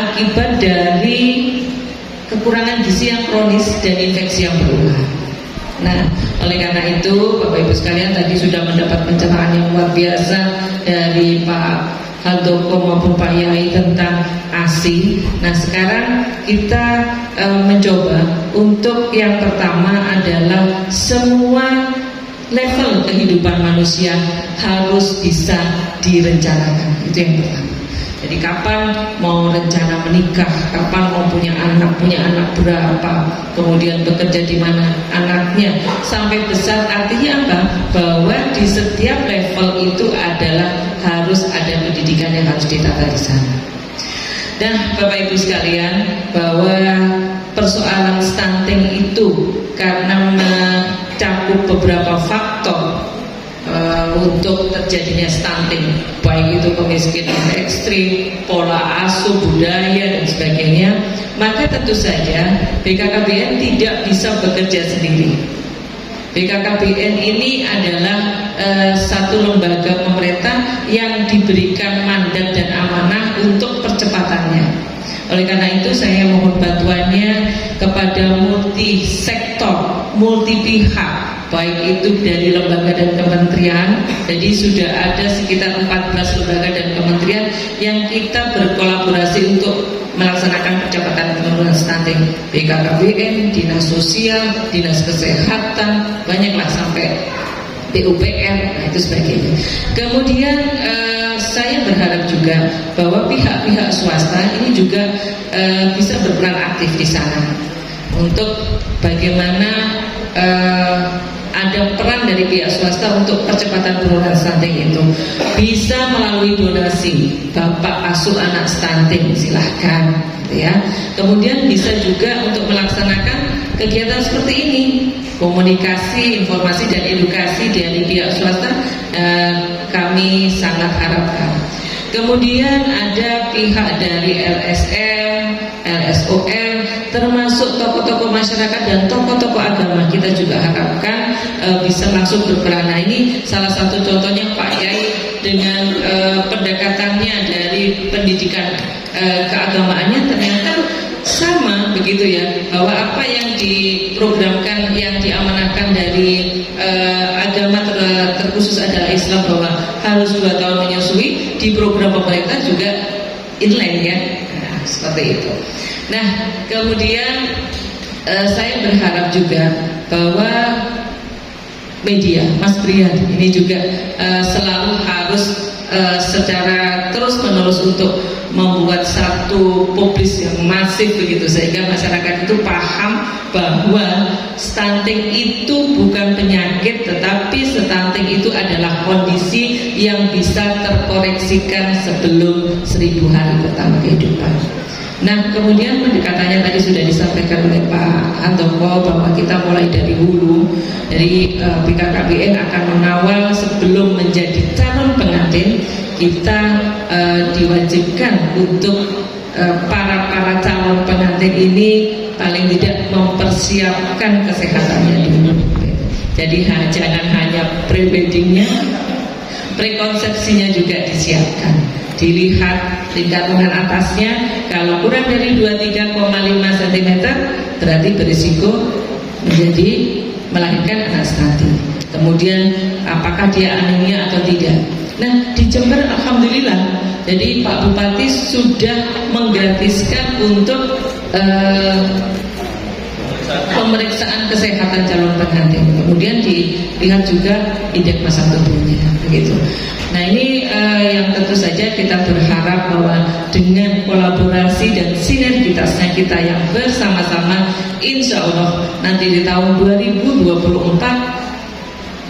akibat dari kekurangan gizi yang kronis dan infeksi yang berulang. Nah, oleh karena itu Bapak Ibu sekalian tadi sudah mendapat pencerahan yang luar biasa dari Pak Handoko maupun Pak Yai tentang ASI. Nah, sekarang kita mencoba untuk yang pertama adalah semua level kehidupan manusia harus bisa direncanakan. Itu yang pertama. Jadi kapan mau rencana menikah, kapan mau punya anak berapa, kemudian bekerja di mana anaknya sampai besar. Artinya apa? Bahwa di setiap level itu adalah harus ada pendidikan yang harus ditata di sana. Dan Bapak Ibu sekalian, bahwa persoalan stunting itu karena mencakup beberapa faktor untuk terjadinya stunting, baik itu kemiskinan ekstrim, pola asuh, budaya dan sebagainya, maka tentu saja BKKBN tidak bisa bekerja sendiri. BKKBN ini adalah satu lembaga pemerintah yang diberikan mandat dan amanah untuk percepatannya. Oleh karena itu saya mohon bantuannya kepada multi sektor, multi pihak, baik itu dari lembaga dan kementerian. Jadi sudah ada sekitar 14 lembaga dan kementerian yang kita berkolaborasi untuk melaksanakan percepatan penurunan stunting. BKKBN, Dinas Sosial, Dinas Kesehatan, banyaklah sampai PUPR, nah itu sebagainya. Kemudian saya berharap juga bahwa pihak-pihak swasta ini juga bisa berperan aktif di sana untuk bagaimana ada peran dari pihak swasta untuk percepatan penurunan stunting itu. Bisa melalui donasi, bapak asuh anak stunting silahkan, gitu ya. Kemudian bisa juga untuk melaksanakan kegiatan seperti ini, komunikasi, informasi dan edukasi dari pihak swasta, kami sangat harapkan. Kemudian ada pihak dari LSM, LSOM, termasuk tokoh-tokoh masyarakat dan tokoh-tokoh agama, kita juga harapkan bisa langsung berperan. Nah, ini salah satu contohnya Pak Yai dengan pendekatannya dari pendidikan keagamaannya ternyata sama begitu ya, bahwa apa yang diprogramkan, yang diamanahkan dari agama terkhusus adalah Islam, bahwa harus 2 tahun menyusui, di program pemerintah juga inline ya, nah, seperti itu. Nah, kemudian saya berharap juga bahwa media, Mas Brian ini juga selalu harus secara terus menerus untuk membuat satu publis yang masif begitu, sehingga masyarakat itu paham bahwa stunting itu bukan penyakit, tetapi stunting itu adalah kondisi yang bisa terkoreksikan sebelum 1000 hari pertama kehidupan. Nah, kemudian pendekatannya tadi sudah disampaikan oleh Pak Handoko bahwa kita mulai dari hulu, dari BKKBN akan mengawal sebelum menjadi calon pengantin. Kita diwajibkan untuk para calon pengantin ini paling tidak mempersiapkan kesehatannya dulu. Jadi jangan hanya pre-weddingnya, prekonsepsinya juga disiapkan. Dilihat tingkat lengan atasnya, kalau kurang dari 23,5 cm berarti berisiko menjadi melahirkan anak stunting. Kemudian apakah dia anemia atau tidak. Nah, di Jember alhamdulillah, jadi Pak Bupati sudah menggratiskan untuk pemeriksaan kesehatan calon pengantin. Kemudian dilihat juga indeks massa tubuhnya, begitu. Nah, ini yang tentu saja kita berharap bahwa dengan kolaborasi dan sinergitasnya kita yang bersama-sama, insya Allah nanti di tahun 2024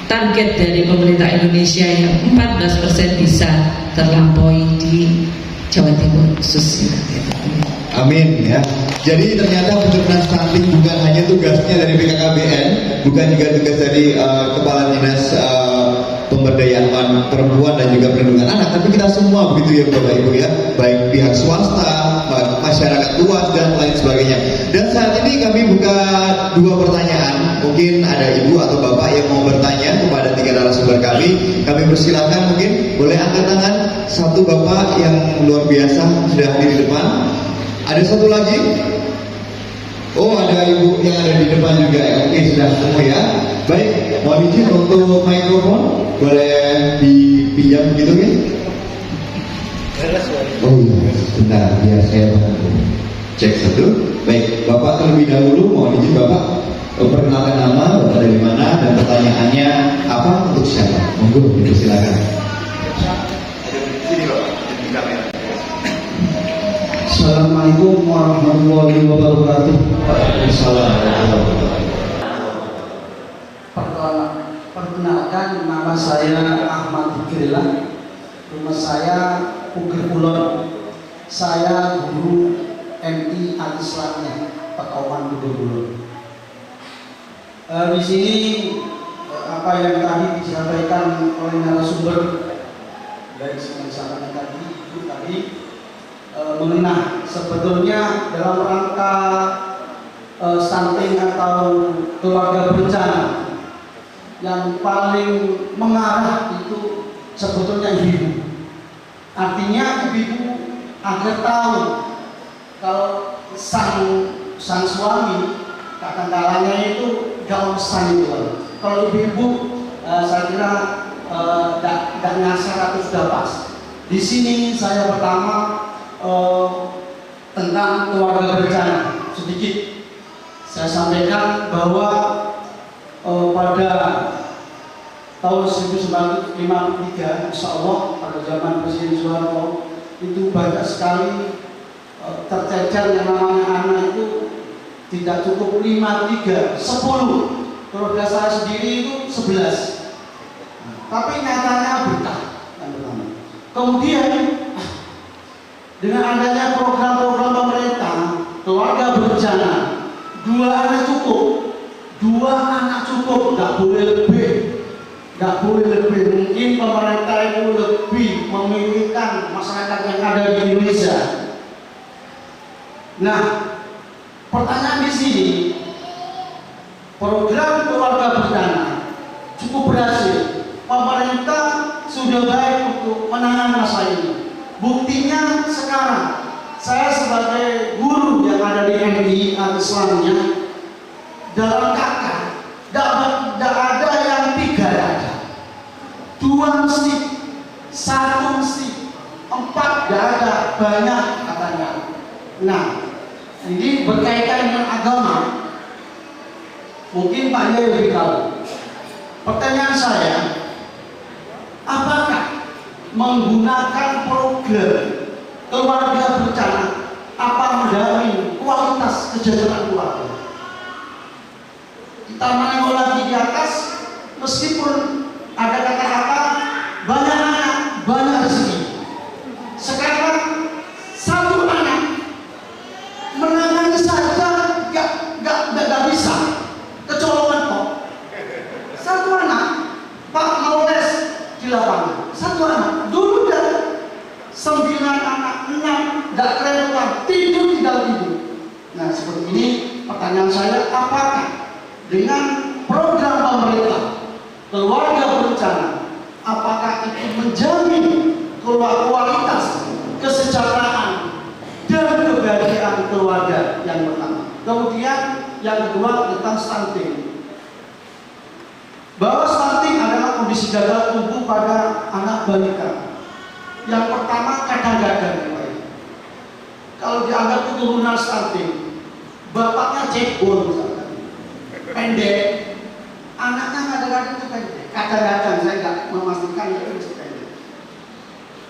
target dari pemerintah Indonesia yang 14% bisa terlampaui di Jawa Timur khususnya. Amin ya. Jadi ternyata penurunan stunting bukan hanya tugasnya dari BKKBN, bukan juga tugas dari Kepala Dinas Pemberdayaan Perempuan dan juga Perlindungan Anak, tapi kita semua begitu ya Bapak Ibu ya, baik pihak swasta, masyarakat luas dan lain sebagainya. Dan saat ini kami buka 2 pertanyaan. Mungkin ada ibu atau bapak yang mau bertanya kepada 3 narasumber kami. Kami persilahkan, mungkin boleh angkat tangan. Satu bapak yang luar biasa sudah hadir di depan. Ada satu lagi. Oh, ada ibu yang ada di depan juga ya. Oke, sudah ketemu ya. Baik, mohon izin untuk mikrofon boleh dipinjam gitu ya. Oh iya, bentar biar saya bantu. Cek satu. Baik, bapak terlebih dahulu mohon izin bapak perkenalkan nama, bapak dari mana dan pertanyaannya apa untuk siapa? Monggo, silakan. Sini bapak, di kamera. Assalamualaikum warahmatullahi wabarakatuh. Perkenalkan, nama saya Ahmad Fikrillah. Rumah saya Puger Kulon. Saya guru MI Al-Islamnya Pekauman Puger Kulon. Di sini apa yang tadi disampaikan oleh narasumber dari sama tadi itu tadi mengenai sebetulnya dalam rangka stunting atau keluarga berencana yang paling mengarah itu sebetulnya ibu. Artinya ibu agar tahu kalau sang suami kadang-kadangnya itu gak usah itu. Kalau ibu saya kira tidak ngasar atau sudah pas. Di sini saya pertama tentang keluarga berencana sedikit saya sampaikan bahwa pada tahun 1953 insya Allah pada zaman Presiden Soeharto itu banyak sekali tercecer yang namanya anak itu tidak cukup 5, 3, 10. Keluarga saya sendiri itu 11. Tapi nyatanya berkah yang pertama. Kemudian dengan adanya program-program pemerintah keluarga berencana 2 anak cukup, nggak boleh lebih. Mungkin pemerintah itu lebih memikirkan masyarakat yang ada di Indonesia. Nah, pertanyaan di sini, program keluarga berencana cukup berhasil. Pemerintah sudah baik untuk menangani masalah ini. Buktinya sekarang saya sebagai guru yang ada di MI Islamnya dalam kakak tidak ada yang 3 ada, 2 mesti, 1 mesti, 4 tidak ada, banyak katanya. Nah, ini berkaitan dengan agama. Mungkin Pak Yai lebih tahu. Pertanyaan saya, apakah menggunakan program keluarga berencana apa menjamin kualitas kesejahteraan keluarga? Kita menengok lagi di atas, meskipun ada kata-kata banyak anak, banyak rezeki. Sekarang 1 anak menangani saja gak bisa, kecolongan kok. 1 anak, Pak mau tes di lapangan, 1 anak. Dulu dah 9 anak, 6 gak kelewatan, tidur tidak tidur. Nah seperti ini pertanyaan saya, apakah dengan program pemerintah keluarga berencana apakah itu menjamin kualitas kesejahteraan dan kebahagiaan keluarga yang pertama. Kemudian yang kedua tentang stunting, bahwa stunting adalah kondisi gagal tumbuh pada anak balita. Yang pertama kadang-kadang kalau dianggap keturunan stunting, bapaknya cebol misalkan, pendek, anaknya kadang-kadang itu pendek. Kadang-kadang saya nggak memastikan itu pendek.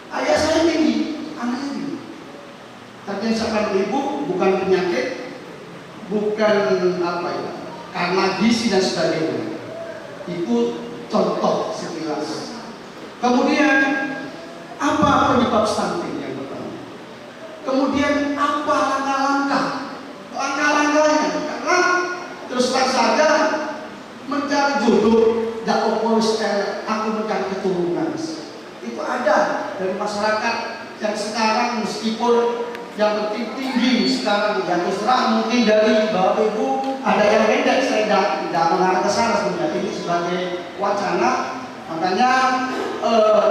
Ayah saya tinggi, anaknya tinggi. Tapi misalkan ibu bukan penyakit, bukan apa ya, karena gizi dan sebagainya. Itu contoh sekilas. Kemudian apa penyebab stunting yang pertama? Kemudian apa langkah-langkahnya? Karena terus terang saja mencari jodoh, tidak opolis aku mencari keturunan. Itu ada dari masyarakat yang sekarang meskipun yang penting tinggi sekarang yang terus terang mungkin dari bapak ibu ada yang beda. Saya tidak mengarah ke sana sebenarnya, ini sebagai wacana. Makanya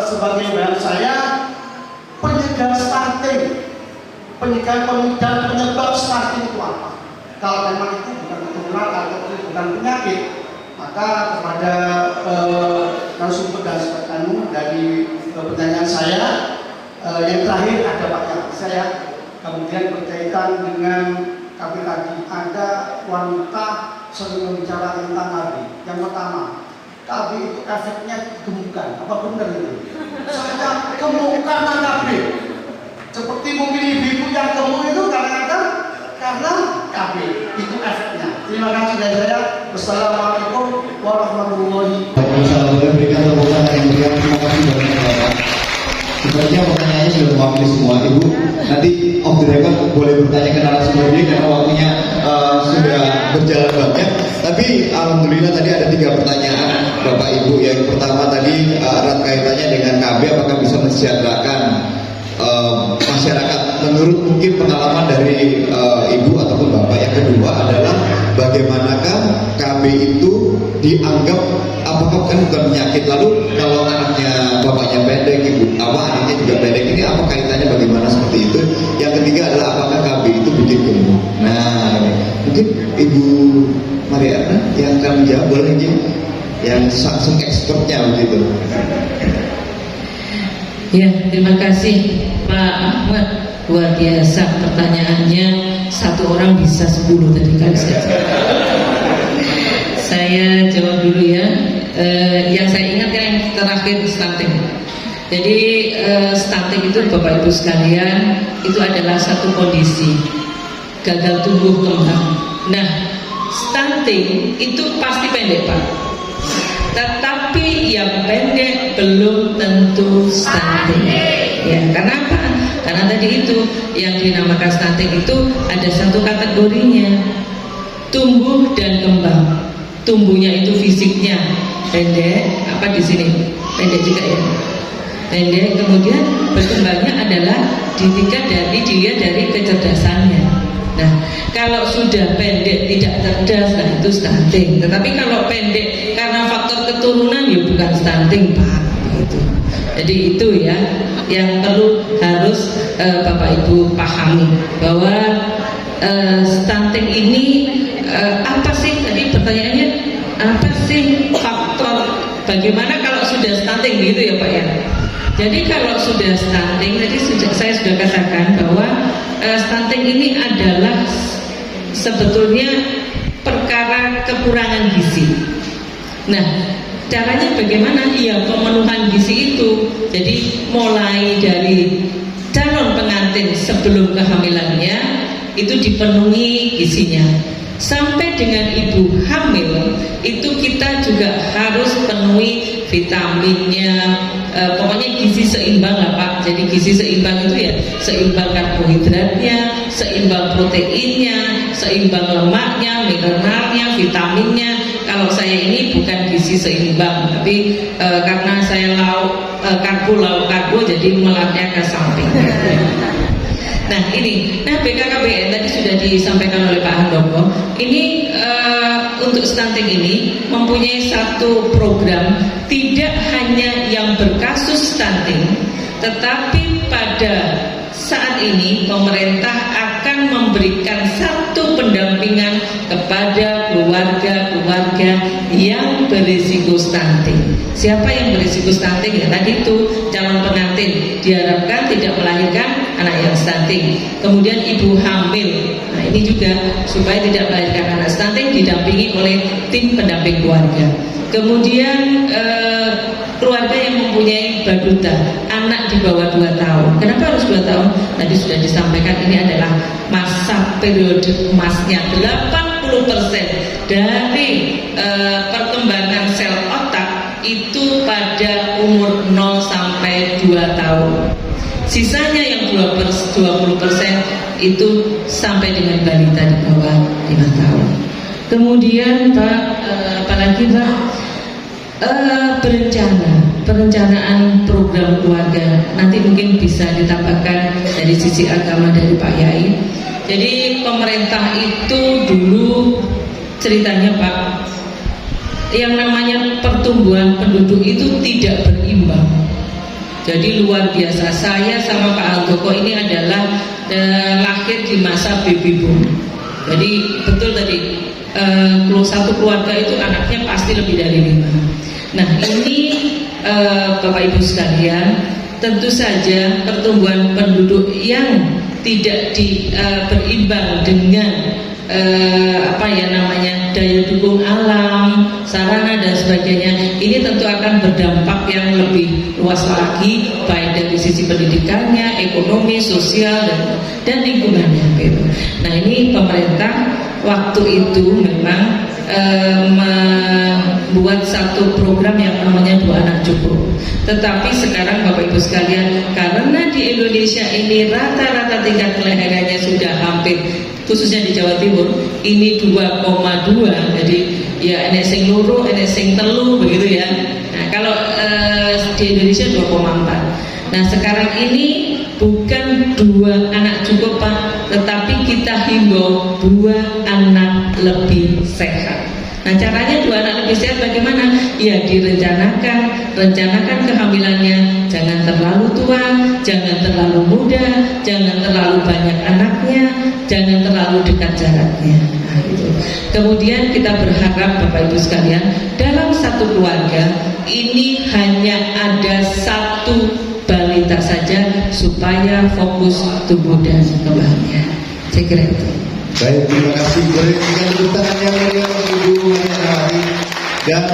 sebagai bahan saya pencegahan stunting, penyebab stunting itu apa? Kalau memang itu bukan keturunan atau bukan penyakit, maka kepada narasumber dan sebagainya dari pertanyaan saya yang terakhir ada Pak yang saya kemudian berkaitan dengan kami tadi ada wanita sering membicarakan tentang KB. Yang pertama, KB itu efeknya gemukan. Apa benar itu? Saya gemuk karena KB. Seperti mungkin ibu-ibu yang gemuk itu kadang-kadang karena KB. Itu efeknya. Terima kasih dari saya. Wassalamualaikum warahmatullahi wabarakatuh. Saya berikan tepuk tangan yang meriah. Terima kasih banyak Bapak. Sebenarnya pertanyaannya sudah mewakili semua. Ibu nanti off the record boleh bertanya ke narasumber ini karena waktunya sudah berjalan banyak. Tapi alhamdulillah tadi ada 3 pertanyaan Bapak Ibu. Yang pertama tadi erat kaitannya dengan KB, apakah bisa mensejahterakan masyarakat menurut mungkin pengalaman dari Ibu ataupun Bapak. Yang kedua adalah bagaimanakah KB itu dianggap, apakah kan bukan penyakit, lalu kalau anaknya bapaknya pendek, anaknya juga pendek, ini apa kaitannya, bagaimana seperti itu. Yang ketiga adalah apakah KB itu bikin gemuk. Nah mungkin Ibu Mariana yang akan menjawab, boleh aja yang langsung expertnya begitu. Ya, terima kasih Pak Ahmad, luar biasa pertanyaannya, 1 orang bisa 10 tadi kan. Saya jawab dulu ya. Yang saya ingat yang terakhir stunting. Jadi stunting itu Bapak Ibu sekalian itu adalah satu kondisi gagal tumbuh kembang. Nah, stunting itu pasti pendek Pak. Tetapi yang pendek belum tentu stunting. Ya, karena apa? Karena tadi itu yang dinamakan stunting itu ada satu kategorinya, tumbuh dan kembang. Tumbuhnya itu fisiknya pendek, apa di sini pendek juga ya, pendek. Kemudian berkembangnya adalah dilihat dari kecerdasannya. Nah, kalau sudah pendek tidak cerdas, nah itu stunting. Tetapi kalau pendek karena faktor keturunan ya bukan stunting Pak. Gitu. Jadi itu ya yang perlu harus Bapak Ibu pahami bahwa stunting ini apa sih, tadi pertanyaannya apa sih faktor bagaimana kalau sudah stunting gitu ya Pak ya. Jadi kalau sudah stunting, tadi saya sudah katakan bahwa stunting ini adalah sebetulnya perkara kekurangan gizi. Nah, caranya bagaimana? Ya pemenuhan gizi itu. Jadi mulai dari calon pengantin sebelum kehamilannya itu dipenuhi gizinya. Sampai dengan ibu hamil itu kita juga harus penuhi vitaminnya, pokoknya gizi seimbang lah Pak. Jadi gizi seimbang itu ya seimbang karbohidratnya, seimbang proteinnya, seimbang lemaknya, mineralnya, vitaminnya. Kalau saya ini bukan gizi seimbang, tapi karena saya lauk karbo jadi melatnya ke samping. Nah ini, BKKBN tadi sudah disampaikan oleh Pak Handoko. Ini untuk stunting ini mempunyai satu program, tidak hanya yang berkasus stunting, tetapi pada saat ini pemerintah akan memberikan satu pendampingan kepada keluarga-keluarga yang berisiko stunting. Siapa yang berisiko stunting? Ya tadi itu calon pengantin diharapkan tidak melahirkan anak yang stunting. Kemudian ibu hamil. Nah ini juga supaya tidak melahirkan anak stunting didampingi oleh tim pendamping keluarga. Kemudian keluarga yang mempunyai baduta, anak di bawah 2 tahun. Kenapa harus 2 tahun? Tadi sudah disampaikan ini adalah masa periode emasnya. 80% dari perkembangan sel otak itu pada umur 0 sampai 2 tahun. Sisanya yang 20% itu sampai dengan balita di bawah 5 tahun. Kemudian Pak, apalagi Pak? Perencanaan program keluarga nanti mungkin bisa ditambahkan dari sisi agama dari Pak Yai. Jadi pemerintah itu dulu ceritanya Pak, yang namanya pertumbuhan penduduk itu tidak berimbang. Jadi luar biasa. Saya sama Pak Handoko ini adalah lahir di masa baby boom. Jadi betul tadi satu keluarga itu anaknya pasti lebih dari 5. Nah ini Bapak Ibu sekalian, tentu saja pertumbuhan penduduk yang tidak berimbang dengan daya dukung alam, sarana dan sebagainya, ini tentu akan berdampak yang lebih luas lagi, baik dari sisi pendidikannya, ekonomi, sosial dan lingkungannya. Nah ini pemerintah waktu itu memang buat satu program yang namanya 2 Anak Cukup. Tetapi sekarang Bapak Ibu sekalian, karena di Indonesia ini rata-rata tingkat kelahirannya sudah hampir, khususnya di Jawa Timur ini 2,2, jadi ya enek sing loro, enek sing telu begitu ya. Nah, kalau di Indonesia 2,4. Nah, sekarang ini bukan 2 anak cukup Pak, tetapi kita himbau 2 anak lebih sehat. Nah, caranya 2 anak lebih sehat bagaimana? Ya rencanakan kehamilannya, jangan terlalu tua, jangan terlalu muda, jangan terlalu banyak anaknya, jangan terlalu dekat jaraknya. Nah, itu. Kemudian kita berharap Bapak Ibu sekalian, dalam satu keluarga ini hanya ada 1 balita saja supaya fokus tumbuh dan kembangnya. Saya kira itu. Baik, terima kasih. Boleh berikan tepuk tangan yang meriah untuk Ibu Hati. Dan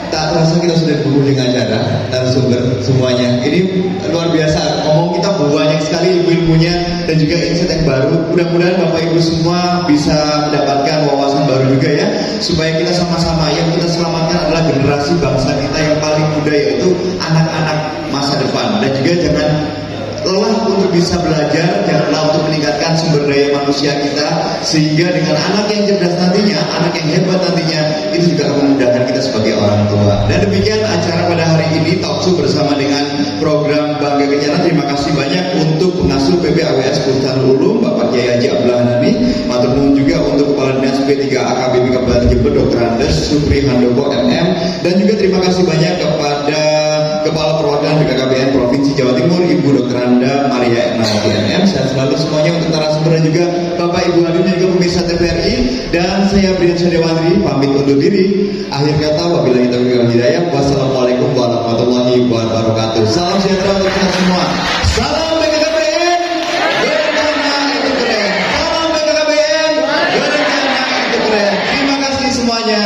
tak terasa kita sudah di penghujung acara, narasumber semuanya. Ini luar biasa. Ngomong kita banyak sekali ilmu-ilmunya dan juga insight yang baru. Mudah-mudahan Bapak Ibu semua bisa mendapatkan wawasan baru juga ya. Supaya kita sama-sama yang kita selamatkan adalah generasi bangsa kita yang paling muda, yaitu anak-anak masa depan. Dan juga jangan lelah untuk bisa belajar, jangan lelah untuk meningkatkan sumber daya manusia kita, sehingga dengan anak yang cerdas nantinya, anak yang hebat nantinya, itu juga akan memudahkan kita sebagai orang tua. Dan demikian acara pada hari ini, Talkshow bersama dengan program Bangga Kencana. Terima kasih banyak untuk pengasuh PPAWS Bustanul Ulum Bapak Kiai Haji Abdullah Hanani, matur nuwun juga untuk Kepala Dinas P3 AKBP Kabupaten Jember Dr. Andes Supri Handoko MM, dan juga terima kasih banyak kepada Kepala Perwakilan BKKBN Provinsi Jawa Timur Ibu Dr. Anda Maria Ernawati MM. Sehat selalu semuanya untuk narasumber dan juga Bapak Ibu hadirin dan juga pemirsa TVRI. Dan saya Brian Syadewandri pamit undur diri. Akhir kata wabillahi taufiq wal hidayah. Wassalamualaikum warahmatullahi wabarakatuh. Salam sejahtera untuk kita semua. Salam BKKBN. Berencana itu keren. Salam BKKBN. Berencana itu keren. Terima kasih semuanya.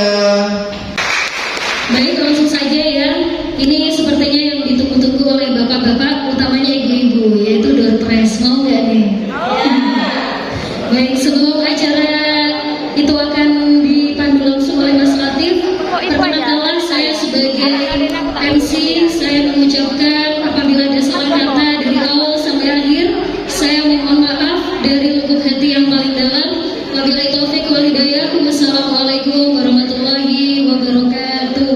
Baik, langsung saja ya. Ini sepertinya yang ditunggu-tunggu oleh bapak-bapak, utamanya ibu-ibu, yaitu door prize. Mau nggak nih? Baik, sebelum acara itu akan dipandu langsung oleh Mas Latif, perkenalkan saya sebagai MC, saya mengucapkan apabila ada salah kata dari awal sampai akhir, saya mohon maaf dari lubuk hati yang paling dalam. Wabillahi taufiq wal hidayah. Wassalamualaikum warahmatullahi wabarakatuh.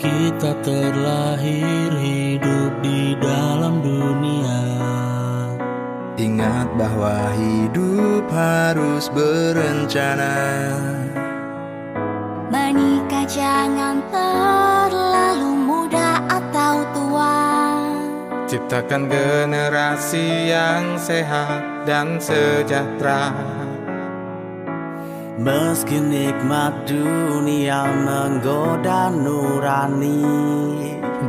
Kita terlahir hidup di dalam dunia. Ingat bahwa hidup harus berencana. Menikah jangan terlalu muda atau tua. Ciptakan generasi yang sehat dan sejahtera. Meski nikmat dunia menggoda nurani,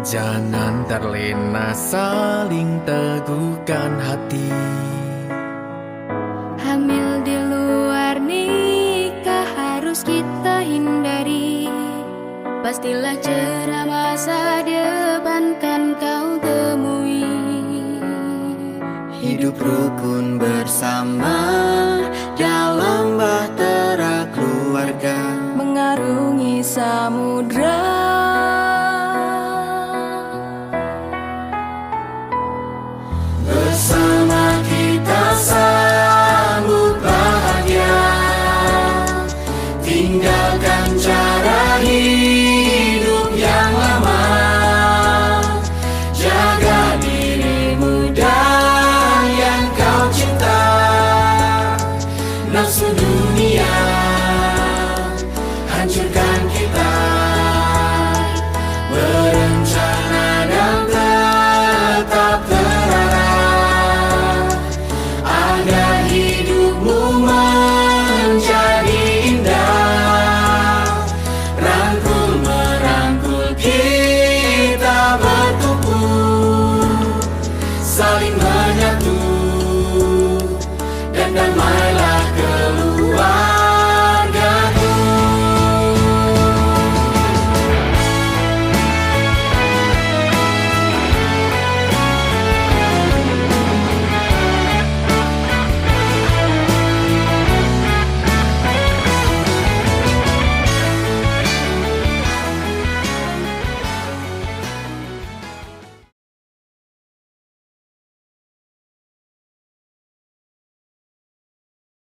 Jangan terlena, saling teguhkan hati. Hamil di luar nikah harus kita hindari. Pastilah cerah masa depan kan kau temui. Hidup rukun bersama dalam bahtera keluarga, Mengarungi samudra. bersama kita sambut bahagia. Tinggalkan cara hidup yang lama. Jaga dirimu dan yang kau cinta. Nafsu dunia hancurkan kita. Berencana dan tetap terarah agar hidupmu menjadi indah. Rangkul merangkul kita bertumpu, saling menyatu dan damai.